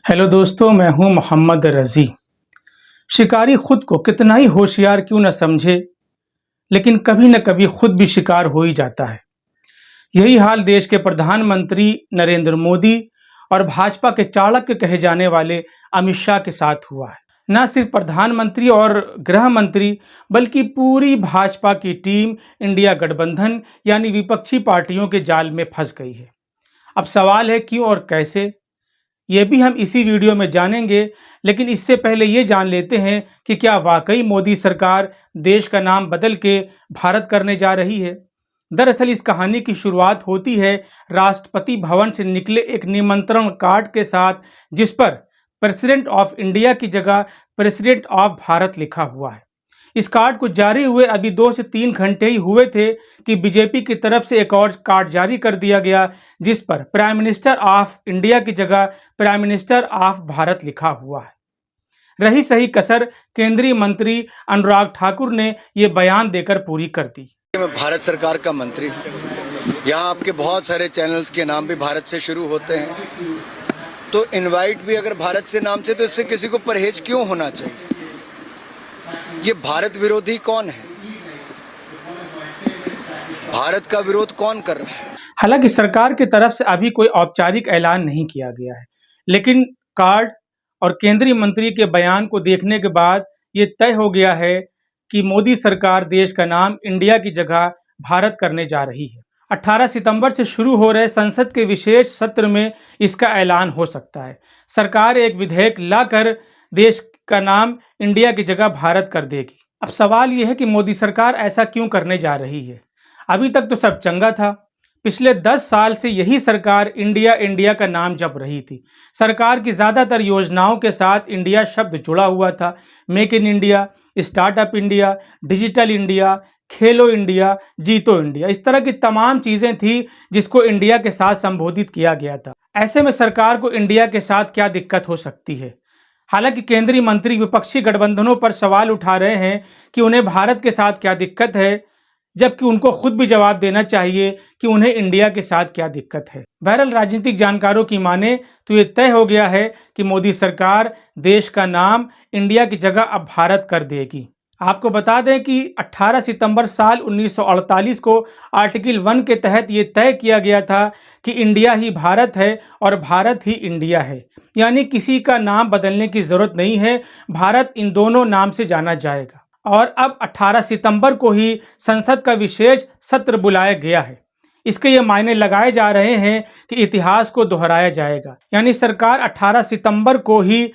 Hello दोस्तों, मैं हूं मोहम्मद रज़ी। शिकारी खुद को कितना ही होशियार क्यों न समझे, लेकिन कभी न कभी खुद भी शिकार हो ही जाता है। यही हाल देश के प्रधानमंत्री नरेंद्र मोदी और भाजपा के चाणक्य कहे जाने वाले अमित शाह के साथ हुआ है। न सिर्फ प्रधानमंत्री और गृह मंत्री, बल्कि पूरी भाजपा की टीम इंडिया गठबंधन यानी विपक्षी पार्टियों के जाल में फंस गई है। अब सवाल है क्यों और कैसे, ये भी हम इसी वीडियो में जानेंगे। लेकिन इससे पहले ये जान लेते हैं कि क्या वाकई मोदी सरकार देश का नाम बदल के भारत करने जा रही है। दरअसल इस कहानी की शुरुआत होती है राष्ट्रपति भवन से निकले एक निमंत्रण कार्ड के साथ, जिस पर प्रेसिडेंट ऑफ इंडिया की जगह प्रेसिडेंट ऑफ भारत लिखा हुआ है। इस कार्ड को जारी हुए अभी 2 से 3 घंटे ही हुए थे कि बीजेपी की तरफ से एक और कार्ड जारी कर दिया गया, जिस पर प्राइम मिनिस्टर ऑफ इंडिया की जगह प्राइम मिनिस्टर ऑफ भारत लिखा हुआ है। रही सही कसर केंद्रीय मंत्री अनुराग ठाकुर ने ये बयान देकर पूरी कर दी। मैं भारत सरकार का मंत्री हूँ। यहाँ आपके बहुत सारे चैनल्स के नाम भी भारत से शुरू होते हैं, तो इनवाइट भी अगर भारत से नाम से, तो इससे किसी को परहेज क्यों होना चाहिए? ये भारत विरोधी कौन है? भारत का विरोध कौन कर रहा है? हालांकि सरकार की तरफ से अभी कोई औपचारिक ऐलान नहीं किया गया है, लेकिन कार्ड और केंद्रीय मंत्री के बयान को देखने के बाद ये तय हो गया है कि मोदी सरकार देश का नाम इंडिया की जगह भारत करने जा रही है। 18 सितंबर से शुरू हो रहे संसद के विशेष सत्र में इसका ऐलान हो सकता है। सरकार एक विधेयक लाकर देश का नाम इंडिया की जगह भारत कर देगी। अब सवाल यह है कि मोदी सरकार ऐसा क्यों करने जा रही है। अभी तक तो सब चंगा था। पिछले 10 साल से यही सरकार इंडिया इंडिया का नाम जप रही थी। सरकार की ज़्यादातर योजनाओं के साथ इंडिया शब्द जुड़ा हुआ था। Make in India, startup India, digital India, Khelo India, जीतो इंडिया, इस तरह की तमाम चीज़ें थी जिसको इंडिया के साथ संबोधित किया गया था। ऐसे में सरकार को इंडिया के साथ क्या दिक्कत हो सकती है। हालांकि केंद्रीय मंत्री विपक्षी गठबंधनों पर सवाल उठा रहे हैं कि उन्हें भारत के साथ क्या दिक्कत है, जबकि उनको खुद भी जवाब देना चाहिए कि उन्हें इंडिया के साथ क्या दिक्कत है। बहरहाल राजनीतिक जानकारों की माने तो ये तय हो गया है कि मोदी सरकार देश का नाम इंडिया की जगह अब भारत कर देगी। आपको बता दें कि 18 सितंबर साल 1948 को आर्टिकल 1 के तहत ये तय किया गया था कि इंडिया ही भारत है और भारत ही इंडिया है, यानी किसी का नाम बदलने की ज़रूरत नहीं है। भारत इन दोनों नाम से जाना जाएगा। और अब 18 सितंबर को ही संसद का विशेष सत्र बुलाया गया है। इसके ये मायने लगाए जा रहे हैं कि इतिहास को दोहराया जाएगा, यानी सरकार 18 सितंबर को ही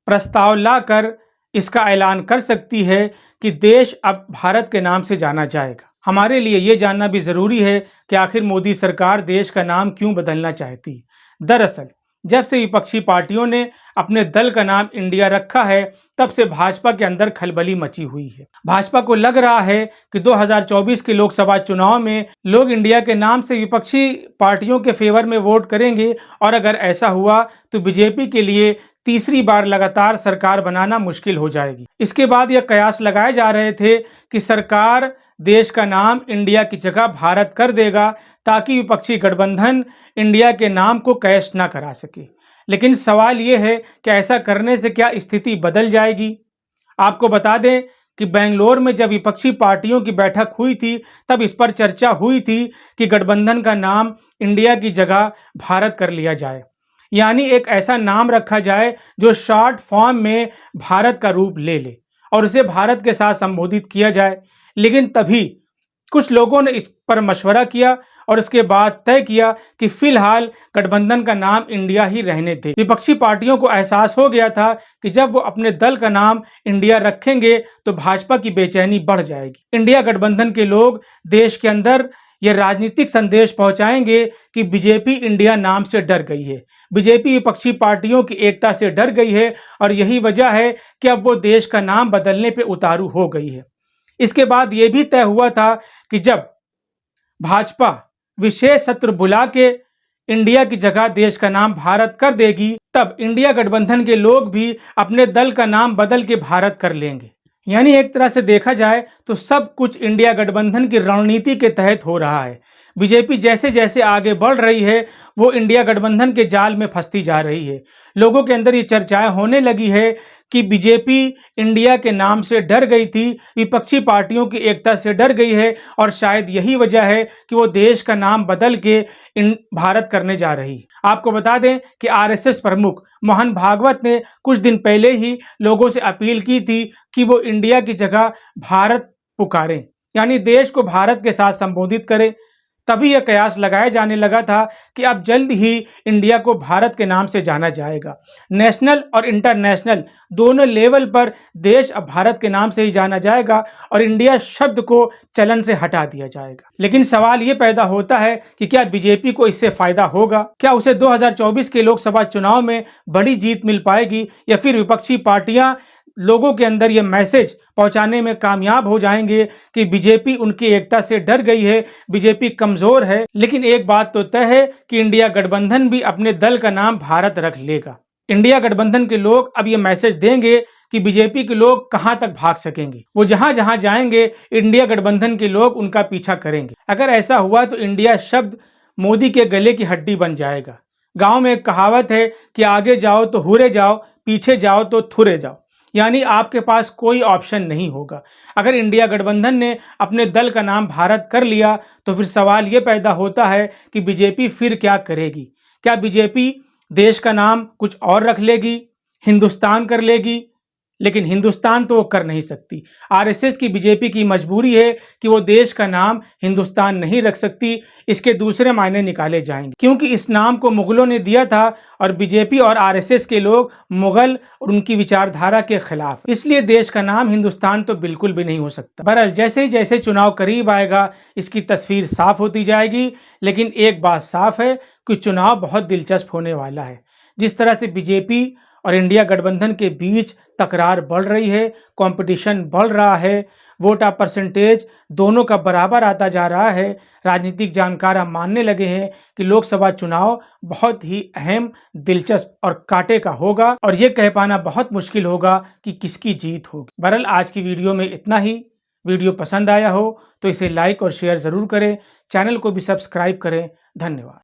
प्रस्ताव लाकर इसका ऐलान कर सकती है कि देश अब भारत के नाम से जाना जाएगा। हमारे लिए ये जानना भी ज़रूरी है कि आखिर मोदी सरकार देश का नाम क्यों बदलना चाहती है। दरअसल जब से विपक्षी पार्टियों ने अपने दल का नाम इंडिया रखा है, तब से भाजपा के अंदर खलबली मची हुई है। भाजपा को लग रहा है कि 2024 के लोकसभा चुनाव में लोग इंडिया के नाम से विपक्षी पार्टियों के फेवर में वोट करेंगे, और अगर ऐसा हुआ तो बीजेपी के लिए तीसरी बार लगातार सरकार बनाना मुश्किल हो जाएगी। इसके बाद यह कयास लगाए जा रहे थे कि सरकार देश का नाम इंडिया की जगह भारत कर देगा, ताकि विपक्षी गठबंधन इंडिया के नाम को कैश ना करा सके। लेकिन सवाल ये है कि ऐसा करने से क्या स्थिति बदल जाएगी। आपको बता दें कि बेंगलोर में जब विपक्षी पार्टियों की बैठक हुई थी, तब इस पर चर्चा हुई थी कि गठबंधन का नाम इंडिया की जगह भारत कर लिया जाए, यानी एक ऐसा नाम रखा जाए जो शॉर्ट फॉर्म में भारत का रूप ले ले और उसे भारत के साथ संबोधित किया जाए। लेकिन तभी कुछ लोगों ने इस पर मशवरा किया और इसके बाद तय किया कि फिलहाल गठबंधन का नाम इंडिया ही रहने दे। विपक्षी पार्टियों को एहसास हो गया था कि जब वो अपने दल का नाम इंडिया रखेंगे तो भाजपा की बेचैनी बढ़ जाएगी। इंडिया गठबंधन के लोग देश के अंदर यह राजनीतिक संदेश पहुंचाएंगे कि बीजेपी इंडिया नाम से डर गई है, बीजेपी विपक्षी पार्टियों की एकता से डर गई है, और यही वजह है कि अब वो देश का नाम बदलने पे उतारू हो गई है। इसके बाद ये भी तय हुआ था कि जब भाजपा विशेष सत्र बुला के इंडिया की जगह देश का नाम भारत कर देगी, तब इंडिया गठबंधन के लोग भी अपने दल का नाम बदल के भारत कर लेंगे। यानी एक तरह से देखा जाए तो सब कुछ इंडिया गठबंधन की रणनीति के तहत हो रहा है। बीजेपी जैसे जैसे आगे बढ़ रही है वो इंडिया गठबंधन के जाल में फंसती जा रही है। लोगों के अंदर ये चर्चाएं होने लगी है कि बीजेपी इंडिया के नाम से डर गई थी, विपक्षी पार्टियों की एकता से डर गई है और शायद यही वजह है कि वो देश का नाम बदल के भारत करने जा रही। आपको बता दें कि आरएसएस प्रमुख मोहन भागवत ने कुछ दिन पहले ही लोगों से अपील की थी कि वो इंडिया की जगह भारत पुकारें, यानी देश को भारत के साथ संबोधित करें। तभी यह कयास लगाया जाने लगा था कि अब जल्द ही इंडिया को भारत के नाम से जाना जाएगा। नेशनल और इंटरनेशनल दोनों लेवल पर देश अब भारत के नाम से ही जाना जाएगा और इंडिया शब्द को चलन से हटा दिया जाएगा। लेकिन सवाल ये पैदा होता है कि क्या बीजेपी को इससे फायदा होगा? क्या उसे 2024 के लोकसभा चुनाव में बड़ी जीत मिल पाएगी या फिर विपक्षी पार्टियां लोगों के अंदर यह मैसेज पहुंचाने में कामयाब हो जाएंगे कि बीजेपी उनकी एकता से डर गई है, बीजेपी कमजोर है? लेकिन एक बात तो तय है कि इंडिया गठबंधन भी अपने दल का नाम भारत रख लेगा। इंडिया गठबंधन के लोग अब यह मैसेज देंगे कि बीजेपी के लोग कहां तक भाग सकेंगे। वो जहां जहां जाएंगे इंडिया गठबंधन के लोग उनका पीछा करेंगे। अगर ऐसा हुआ तो इंडिया शब्द मोदी के गले की हड्डी बन जाएगा। गांव में एक कहावत है कि आगे जाओ तो हुरे जाओ, पीछे जाओ तो थुरे जाओ, यानी आपके पास कोई ऑप्शन नहीं होगा। अगर इंडिया गठबंधन ने अपने दल का नाम भारत कर लिया तो फिर सवाल ये पैदा होता है कि बीजेपी फिर क्या करेगी? क्या बीजेपी देश का नाम कुछ और रख लेगी, हिंदुस्तान कर लेगी? लेकिन हिंदुस्तान तो वो कर नहीं सकती। आरएसएस की बीजेपी की मजबूरी है कि वो देश का नाम हिंदुस्तान नहीं रख सकती, इसके दूसरे मायने निकाले जाएंगे, क्योंकि इस नाम को मुगलों ने दिया था और बीजेपी और आरएसएस के लोग मुगल और उनकी विचारधारा के खिलाफ। इसलिए देश का नाम हिंदुस्तान तो बिल्कुल भी नहीं हो सकता। बहरहाल जैसे ही जैसे चुनाव करीब आएगा इसकी तस्वीर साफ होती जाएगी। लेकिन एक बात साफ है कि चुनाव बहुत दिलचस्प होने वाला है। जिस तरह से बीजेपी और इंडिया गठबंधन के बीच तकरार बढ़ रही है, कंपटीशन बढ़ रहा है, वोट ऑफ परसेंटेज दोनों का बराबर आता जा रहा है, राजनीतिक जानकार अब मानने लगे हैं कि लोकसभा चुनाव बहुत ही अहम, दिलचस्प और कांटे का होगा और ये कह पाना बहुत मुश्किल होगा कि किसकी जीत होगी। बहरहाल आज की वीडियो में इतना ही। वीडियो पसंद आया हो तो इसे लाइक और शेयर ज़रूर करें, चैनल को भी सब्सक्राइब करें। धन्यवाद।